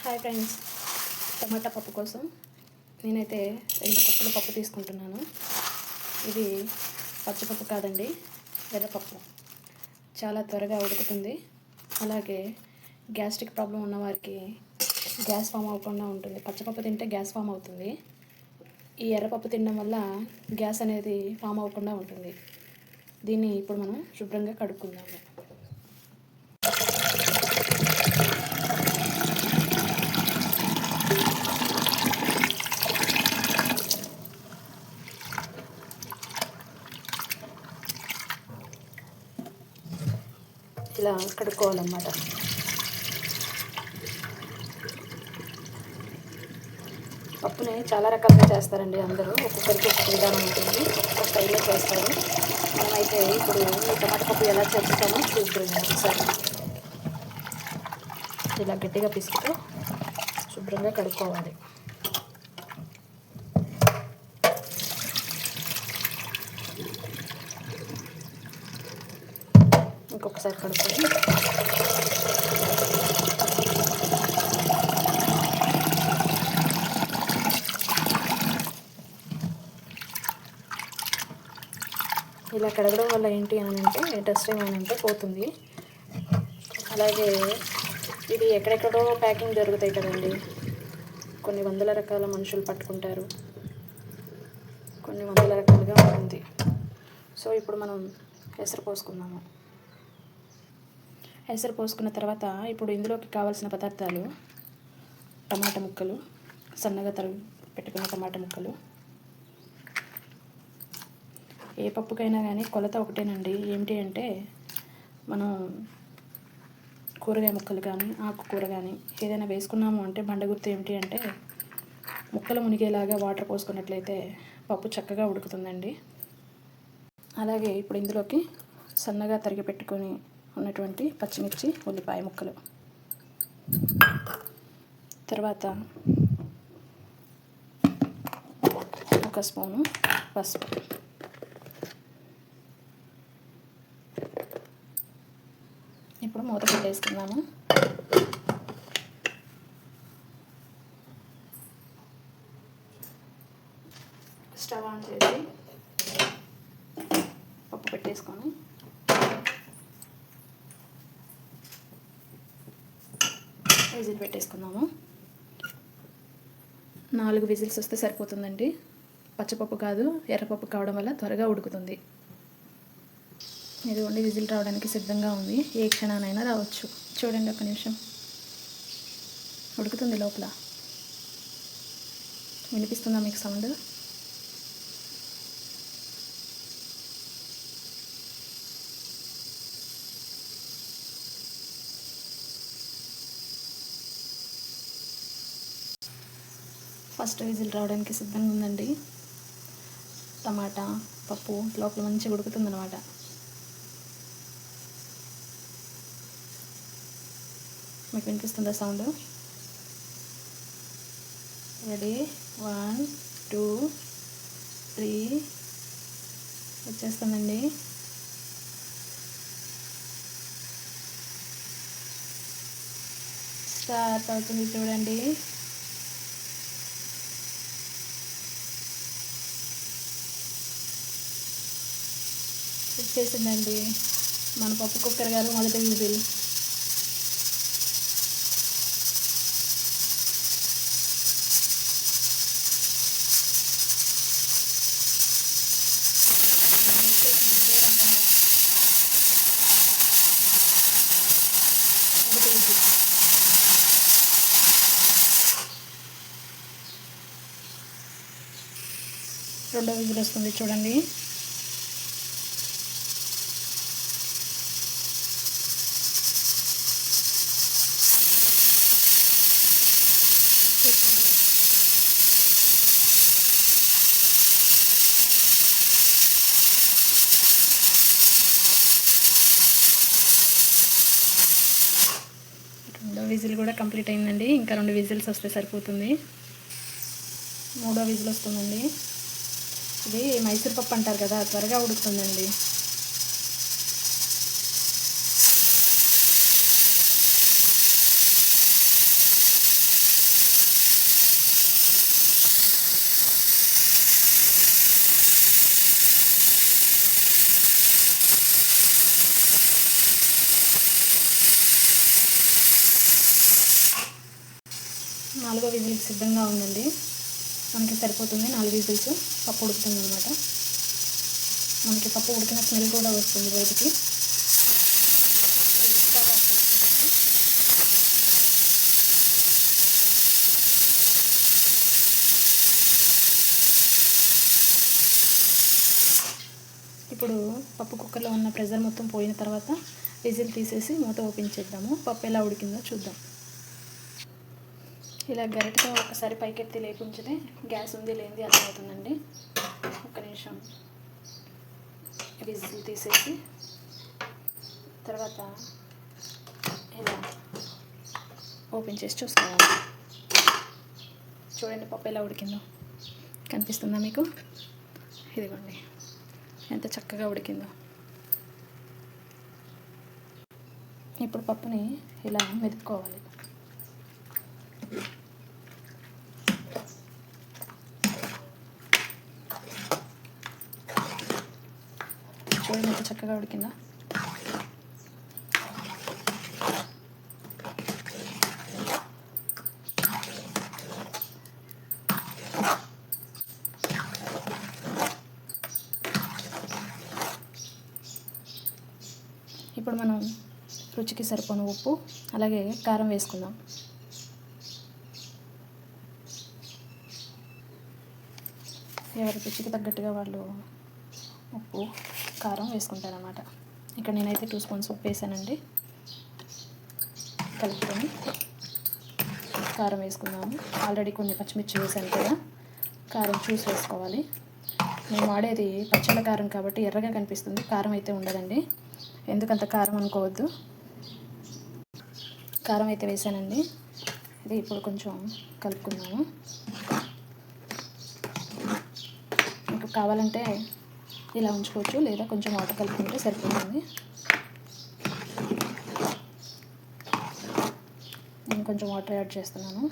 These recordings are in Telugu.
హాయ్ ఫ్రెండ్స్, టమాటా పప్పు కోసం నేనైతే 2 కప్పుల పప్పు తీసుకుంటున్నాను. ఇది పచ్చిపప్పు కాదండి, ఎర్రపప్పు. చాలా త్వరగా ఉడుకుతుంది. అలాగే గ్యాస్ట్రిక్ ప్రాబ్లం ఉన్నవారికి గ్యాస్ ఫామ్ అవ్వకుండా ఉంటుంది. పచ్చిపప్పు తింటే గ్యాస్ ఫామ్ అవుతుంది. ఈ ఎర్రపప్పు తినడం వల్ల గ్యాస్ అనేది ఫామ్ అవ్వకుండా ఉంటుంది. దీన్ని ఇప్పుడు మనం శుభ్రంగా కడుక్కుందాము. ఇలా కడుక్కోవాలన్నమాట. పప్పుని చాలా రకాలుగా చేస్తారండి అందరూ. ఒక్కొక్కరికి ఒక్కొక్క విధానం ఉంటుంది, ఒక్కొక్క స్టైల్లో చేస్తారు. మనమైతే ఇప్పుడు ఈ టమాటా పప్పు ఎలా చేస్తామో చూద్దాం ఒకసారి. ఇలా గట్టిగా పిసుకుతూ శుభ్రంగా కడుక్కోవాలి. ఇంకొకసారి కడుక్కొని ఇలా కడగడం వల్ల ఏంటి అని అంటే డస్ట్ ఏమైనా పోతుంది. అలాగే ఇది ఎక్కడెక్కడో ప్యాకింగ్ జరుగుతాయి కదండి. కొన్ని వందల రకాల మనుషులు పట్టుకుంటారు, కొన్ని వందల రకాలుగా ఉంటుంది. సో ఇప్పుడు మనం ఎసరు పోసుకుందాము. ఎసరు పోసుకున్న తర్వాత ఇప్పుడు ఇందులోకి కావాల్సిన పదార్థాలు: టమాటా ముక్కలు, సన్నగా తరిగి పెట్టుకున్న టమాటా ముక్కలు. ఏ పప్పుకైనా కానీ కొలత ఒకటేనండి. ఏమిటి అంటే మనం కూరగాయ ముక్కలు కానీ ఆకుకూర కానీ ఏదైనా వేసుకున్నాము అంటే బండగుర్తు ఏమిటి అంటే ముక్కలు మునిగేలాగా వాటర్ పోసుకున్నట్లయితే పప్పు చక్కగా ఉడుకుతుందండి. అలాగే ఇప్పుడు ఇందులోకి సన్నగా తరిగి పెట్టుకొని ఉన్నటువంటి పచ్చిమిర్చి, ఉల్లిపాయ ముక్కలు, తర్వాత 1 స్పూను పసుపు, ఇప్పుడు మూత పెట్టేసుకుందాము. స్టవ్ ఆన్ చేసి పప్పు పెట్టేసుకొని విజిల్ పెట్టేసుకుందాము. 4 విజిల్స్ వస్తే సరిపోతుందండి. పచ్చపప్పు కాదు, ఎర్రపప్పు కావడం వల్ల త్వరగా ఉడుకుతుంది. ఇది విజిల్ రావడానికి సిద్ధంగా ఉంది. ఏ క్షణానైనా రావచ్చు. చూడండి, 1 నిమిషం ఉడుకుతుంది. లోపల వినిపిస్తుందా మీకు సౌండ్? ఫస్ట్ విజిల్ రావడానికి సిద్ధంగా ఉందండి. టమాటా పప్పు లోపల మంచిగా ఉడుకుతుందన్నమాట. మీకు వినిపిస్తుందా సౌండ్? రెడీ, 1 2 3 వచ్చేస్తుందండి. స్టార్ట్ అవుతుంది, చూడండి. వచ్చేసిందండి మన పప్పు కుక్కర్ గారు మొదటి విజిల్. రెండో విజిల్ వస్తుంది, చూడండి. విజిల్ కూడా కంప్లీట్ అయిందండి. ఇంకా 2 విజిల్స్ వస్తే సరిపోతుంది. 3వ విజిల్ వస్తుందండి. ఇది మైసూర్ పప్పు అంటారు కదా, త్వరగా ఉడుకుతుందండి. 4వ విజిల్కి సిద్ధంగా ఉందండి. మనకి సరిపోతుంది 4 విజిల్స్. పప్పు ఉడుకుతుంది అనమాట. మనకి పప్పు ఉడికిన స్మెల్ కూడా వస్తుంది బయటికి. ఇప్పుడు పప్పు కుక్కర్లో ఉన్న ప్రెషర్ మొత్తం పోయిన తర్వాత విజిల్ తీసేసి మూత ఓపెన్ చేద్దాము. పప్పు ఎలా ఉడికిందో చూద్దాం. ఇలా గరిటతో ఒకసారి పైకెత్తి లేపి ఉంచితే గ్యాస్ ఉంది లేనిది అర్థమవుతుందండి. ఒక్క నిమిషం విజిల్ తీసేసి తర్వాత ఇలా ఓపెన్ చేసి చూసుకోవాలి. చూడండి పప్పు ఎలా ఉడికిందో కనిపిస్తుందా మీకు? ఇదిగోండి ఎంత చక్కగా ఉడికిందో. ఇప్పుడు పప్పుని ఇలా మెదుపుకోవాలి. చూడండి ఎంత చక్కగా ఉడికిందో. ఇప్పుడు మనం రుచికి సరిపోను ఉప్పు అలాగే కారం వేసుకుందాం. ఎవరి రుచికి తగ్గట్టుగా వాళ్ళు ఉప్పు కారం వేసుకుంటారన్నమాట. ఇక్కడ నేనైతే 2 స్పూన్స్ ఉప్పు వేసానండి. కలుపుకొని కారం వేసుకుందాము. ఆల్రెడీ కొన్ని పచ్చిమిర్చి వేసాను కదా, కారం చూసి వేసుకోవాలి. నేను వాడేది పచ్చళ్ళ కారం కాబట్టి ఎర్రగా కనిపిస్తుంది, కారం అయితే ఉండదండి. ఎందుకంత కారం అనుకోవద్దు. కారం అయితే వేసానండి. ఇది ఇప్పుడు కొంచెం కలుపుకుందాము. మీకు కావాలంటే ఇలా ఉంచుకోవచ్చు, లేదా కొంచెం వాటర్ కలుపుకుంటే సరిపోతుంది. నేను కొంచెం వాటర్ యాడ్ చేస్తున్నాను.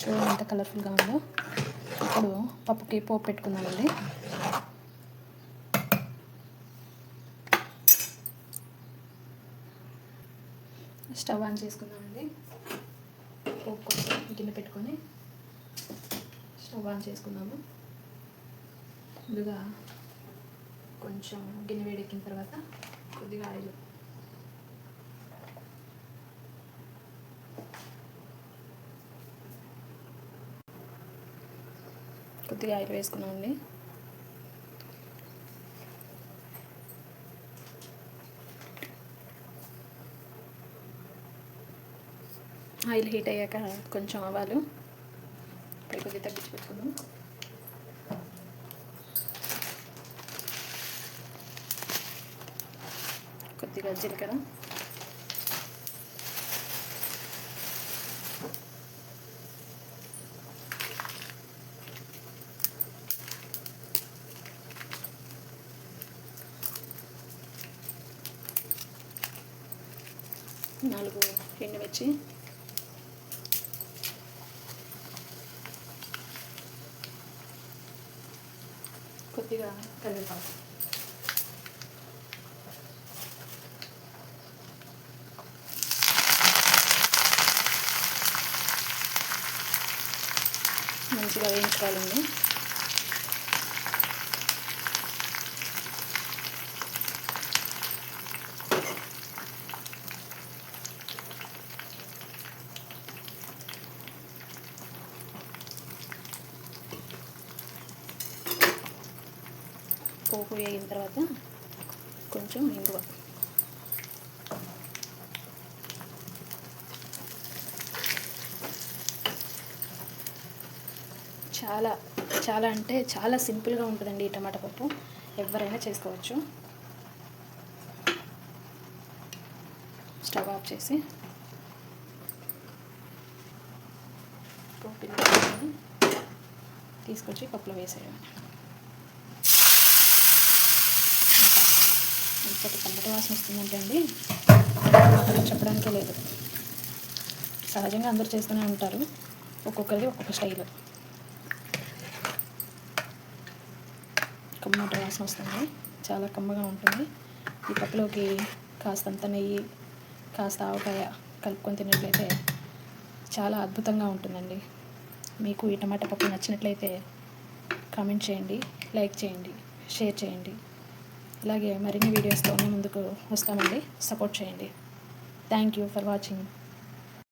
చూడండి ఎంత కలర్ఫుల్గా ఉందో. ఇప్పుడు పప్పుకి పోపు పెట్టుకుందామండి. స్టవ్ ఆన్ చేసుకుందామండి. పోపు కోసం గిన్నె పెట్టుకొని స్టవ్ ఆన్ చేసుకుందాము. ముందుగా కొంచెం గిన్నె వేడెక్కిన తర్వాత కొద్దిగా ఆయిల్, కొద్దిగా ఆయిల్ వేసుకున్నామండి. ఆయిల్ హీట్ అయ్యాక కొంచెం ఆవాలు, కొద్దిగా తగ్గించి పెట్టుకుందాం. కొద్దిగా జీలకర్ర, నాలుగు ఎండుమిర్చి, కొద్దిగా కరివేపాకు, మంచిగా వేయించుకోవాలండి. పోపు వేగిన తర్వాత కొంచెం ఇంగువ, చాలా అంటే చాలా సింపుల్గా ఉంటుందండి ఈ టమాటా పప్పు. ఎవరైనా చేసుకోవచ్చు. స్టవ్ ఆఫ్ చేసి పోపు తీసుకొచ్చి పప్పులో వేసేయడం. ఇంతటి టమాటా వాసన వస్తుందంటే అండి చెప్పడానికే లేదు. సహజంగా అందరూ చేస్తూనే ఉంటారు, ఒక్కొక్కరిది ఒక్కొక్క స్టైల్. కమ్మటి వాసన వస్తుంది, చాలా కమ్మగా ఉంటుంది. ఈ పప్పులోకి కాస్తంత నెయ్యి, కాస్త ఆవకాయ కలుపుకొని తిన్నట్లయితే చాలా అద్భుతంగా ఉంటుందండి. మీకు ఈ టమాటా పప్పు నచ్చినట్లయితే కామెంట్ చేయండి, లైక్ చేయండి, షేర్ చేయండి. ఇలాగే మరిన్ని వీడియోస్తో ముందుకు వస్తామండి. సపోర్ట్ చేయండి. Thank you for watching.